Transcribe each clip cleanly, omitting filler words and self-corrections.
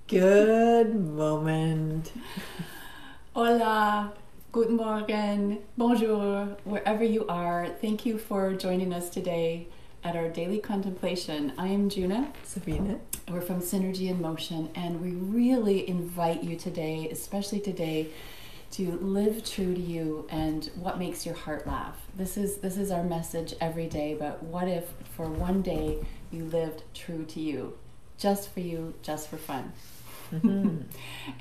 Good moment. Hola, guten Morgen, bonjour, wherever you are. Thank you for joining us today at our daily contemplation. I am Juna. Sabina. We're from Synergy in Motion, and we really invite you today, especially today, to live true to you and what makes your heart laugh. This is our message every day, but what if for one day you lived true to you? Just for you, just for fun. Mm-hmm.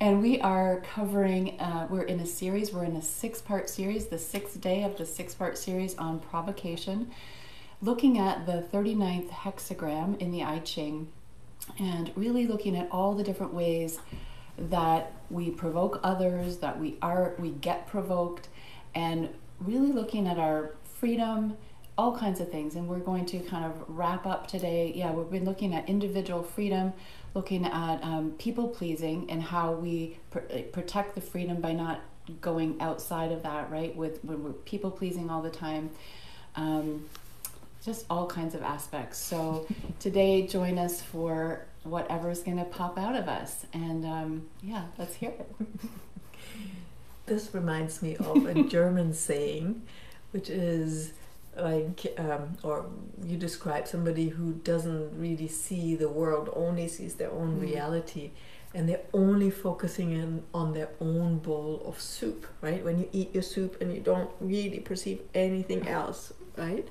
And we are covering, we're in a 6-part series, the 6th day of the 6-part series on provocation, looking at the 39th hexagram in the I-Ching, and really looking at all the different ways that we provoke others, that we get provoked, and really looking at our freedom, all kinds of things. And we're going to kind of wrap up today. Yeah, we've been looking at individual freedom, looking at people pleasing and how we protect the freedom by not going outside of that, right? When we're people pleasing all the time, just all kinds of aspects. So today, join us for whatever's going to pop out of us. And yeah, let's hear it. This reminds me of a German saying, which is like, or you describe somebody who doesn't really see the world, only sees their own reality, and they're only focusing on their own bowl of soup, right? When you eat your soup and you don't really perceive anything else, right?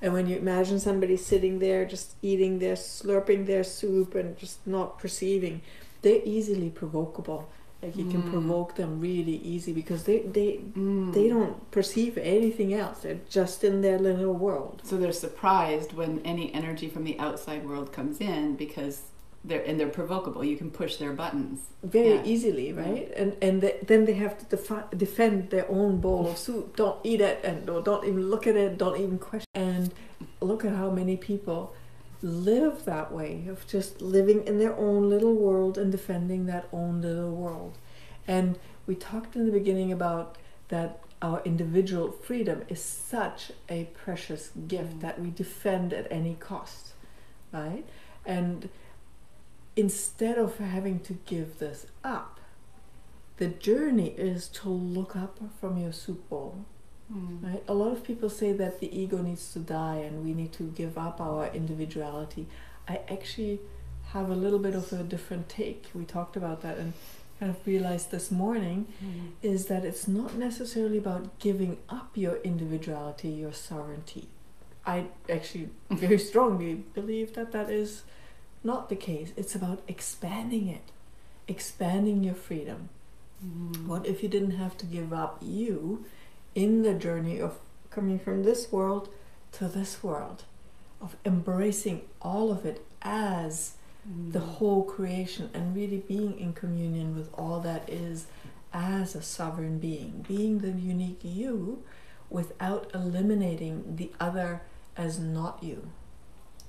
And when you imagine somebody sitting there just eating their, slurping their soup and just not perceiving, they're easily provocable. Like you can provoke them really easy because they don't perceive anything else. They're just in their little world. So they're surprised when any energy from the outside world comes in because they're provocable. You can push their buttons very easily, right? Yeah. And then they have to defend their own bowl of soup. Don't eat it, and don't even look at it. Don't even question. And look at how many people live that way, of just living in their own little world and defending that own little world. And we talked in the beginning about that our individual freedom is such a precious gift that we defend at any cost, right? And instead of having to give this up, the journey is to look up from your soup bowl. Right? A lot of people say that the ego needs to die and we need to give up our individuality. I actually have a little bit of a different take. We talked about that and kind of realized this morning is that it's not necessarily about giving up your individuality, your sovereignty. I actually very strongly believe that that is not the case. It's about expanding it, expanding your freedom. What if you didn't have to give up you in the journey of coming from this world to this world, of embracing all of it as the whole creation and really being in communion with all that is as a sovereign being the unique you without eliminating the other as not you.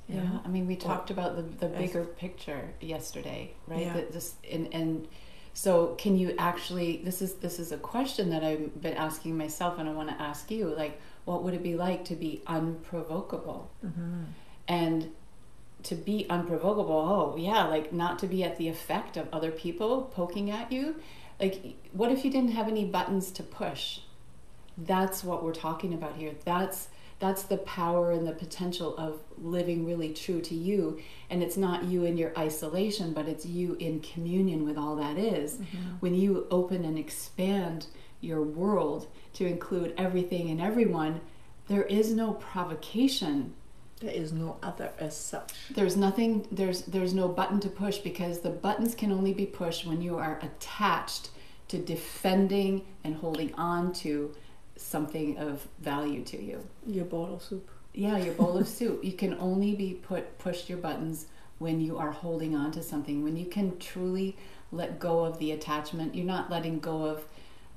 Yeah, I mean, we talked about the bigger picture yesterday, right? Yeah. And so can you actually, this is a question that I've been asking myself and I want to ask you, like, what would it be like to be unprovocable? And to be unprovocable, like not to be at the effect of other people poking at you. Like, what if you didn't have any buttons to push? That's what we're talking about here. That's the power and the potential of living really true to you. And it's not you in your isolation, but it's you in communion with all that is. When you open and expand your world to include everything and everyone, there is no provocation. There is no other as such. There's nothing, there's no button to push, because the buttons can only be pushed when you are attached to defending and holding on to something of value to you. Your bowl of soup. Yeah, your bowl of soup. You can only be pushed your buttons when you are holding on to something. When you can truly let go of the attachment. You're not letting go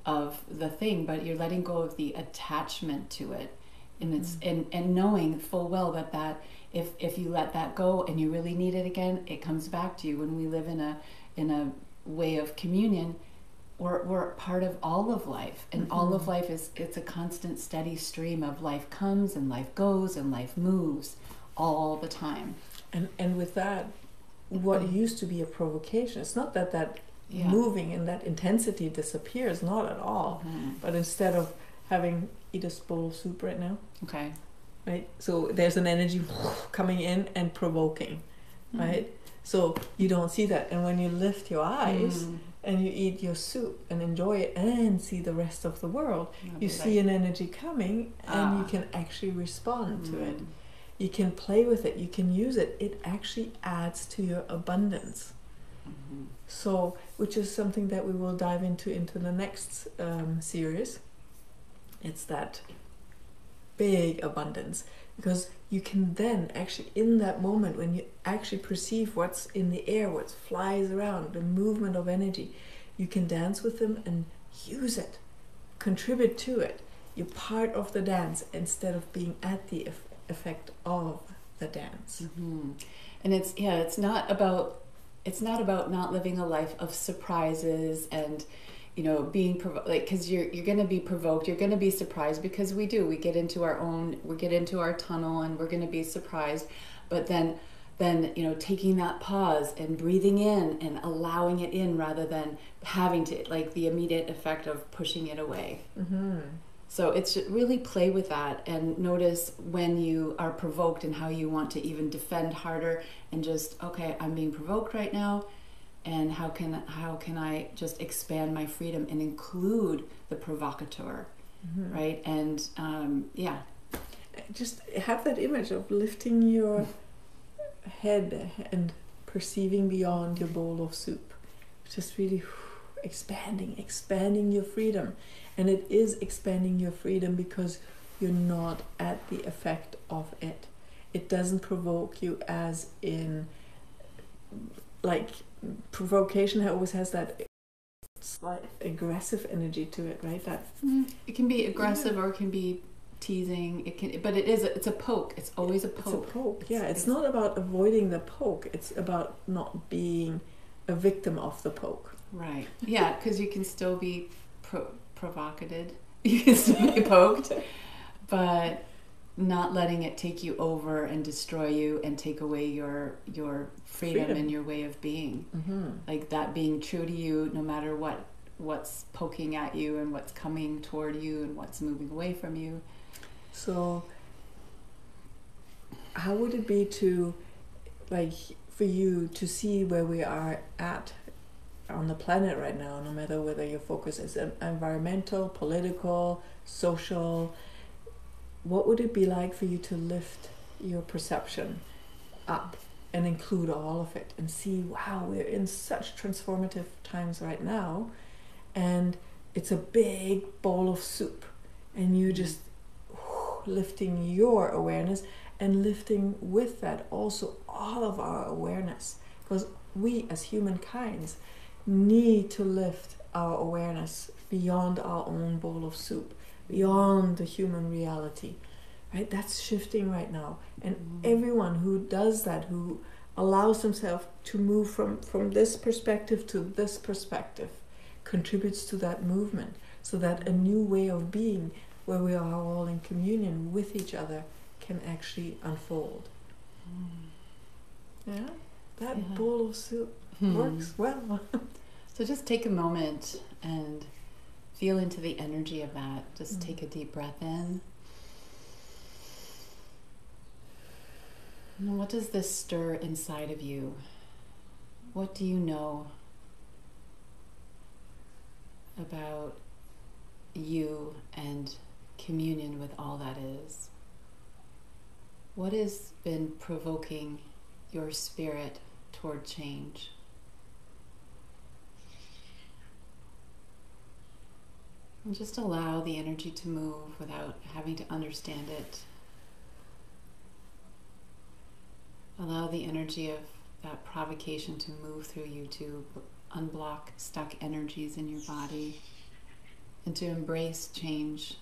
of the thing, but you're letting go of the attachment to it. And it's and knowing full well that if you let that go and you really need it again, it comes back to you. When we live in a way of communion, we're part of all of life, and all of life it's a constant steady stream of life comes and life goes and life moves all the time. And with that, what used to be a provocation. It's not that moving and that intensity disappears, not at all. But instead of having eat a bowl of soup right now, Okay. right? So there's an energy coming in and provoking, right? So you don't see that, and when you lift your eyes and you eat your soup and enjoy it and see the rest of the world, you see an energy coming, and you can actually respond to it. You can play with it, you can use it. It actually adds to your abundance. So, which is something that we will dive into the next series. It's that big abundance, because you can then actually, in that moment when you actually perceive what's in the air, what flies around, the movement of energy, you can dance with them and use it, contribute to it. You're part of the dance instead of being at the effect of the dance. And it's not about not living a life of surprises and, you know, being because you're going to be provoked, you're going to be surprised, because we get into our tunnel and we're going to be surprised. But then you know, taking that pause and breathing in and allowing it in, rather than having to, like, the immediate effect of pushing it away. So it's really play with that and notice when you are provoked and how you want to even defend harder, and just, okay, I'm being provoked right now, and how can I just expand my freedom and include the provocateur, right? And just have that image of lifting your head and perceiving beyond your bowl of soup. Just really expanding your freedom. And it is expanding your freedom because you're not at the effect of it. It doesn't provoke you, as in, like, provocation always has that slight aggressive energy to it, right? That it can be aggressive, or it can be teasing. It's a poke. It's always a poke. It's a poke. It's not about avoiding the poke. It's about not being a victim of the poke. Right. Yeah, because you can still be provocated. You can still be poked, but not letting it take you over and destroy you and take away your freedom and your way of being. Like that being true to you, no matter what's poking at you and what's coming toward you and what's moving away from you. So how would it be to, like, for you to see where we are at on the planet right now, no matter whether your focus is environmental, political, social? What would it be like for you to lift your perception up and include all of it and see, wow, we're in such transformative times right now, and it's a big bowl of soup, and you're just lifting your awareness and lifting with that also all of our awareness, because we as humankind need to lift our awareness beyond our own bowl of soup, beyond the human reality, right? That's shifting right now, and everyone who does that, who allows themselves to move from this perspective to this perspective, contributes to that movement, so that a new way of being, where we are all in communion with each other, can actually unfold. That bowl of soup works well. So just take a moment and feel into the energy of that. Just take a deep breath in. And what does this stir inside of you? What do you know about you and communion with all that is? What has been provoking your spirit toward change? And just allow the energy to move without having to understand it. Allow the energy of that provocation to move through you, to unblock stuck energies in your body, and to embrace change,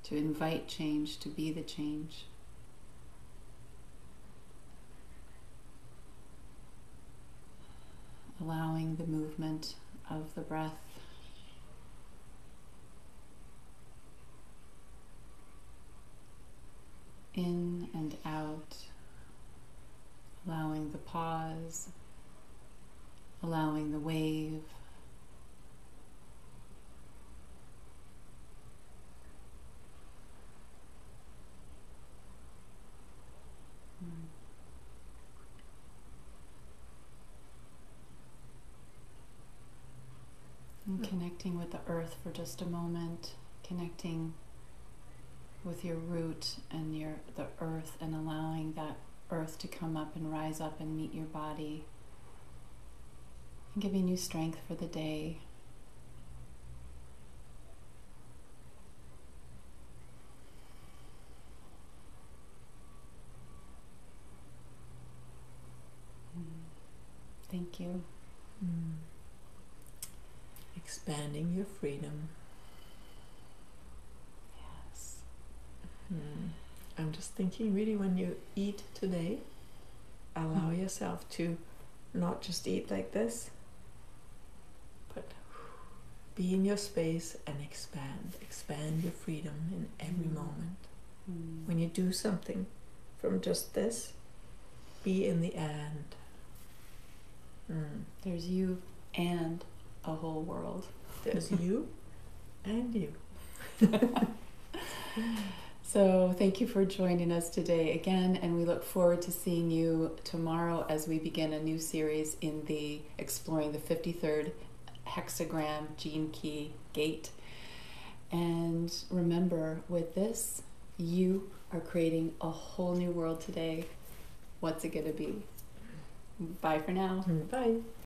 to invite change, to be the change. Allowing the movement of the breath in and out, allowing the pause allowing the wave. And connecting with the earth for just a moment, connecting with your root and the earth, and allowing that earth to come up and rise up and meet your body, and giving you strength for the day. Thank you. Expanding your freedom. Yes. I'm just thinking, really, when you eat today, allow yourself to not just eat like this, but be in your space and expand your freedom in every moment. When you do something from just this, be in the and. There's you and a whole world. There's you and you. So thank you for joining us today again, and we look forward to seeing you tomorrow as we begin a new series in the exploring the 53rd hexagram gene key gate. And remember, with this, you are creating a whole new world today. What's it going to be? Bye for now. Bye.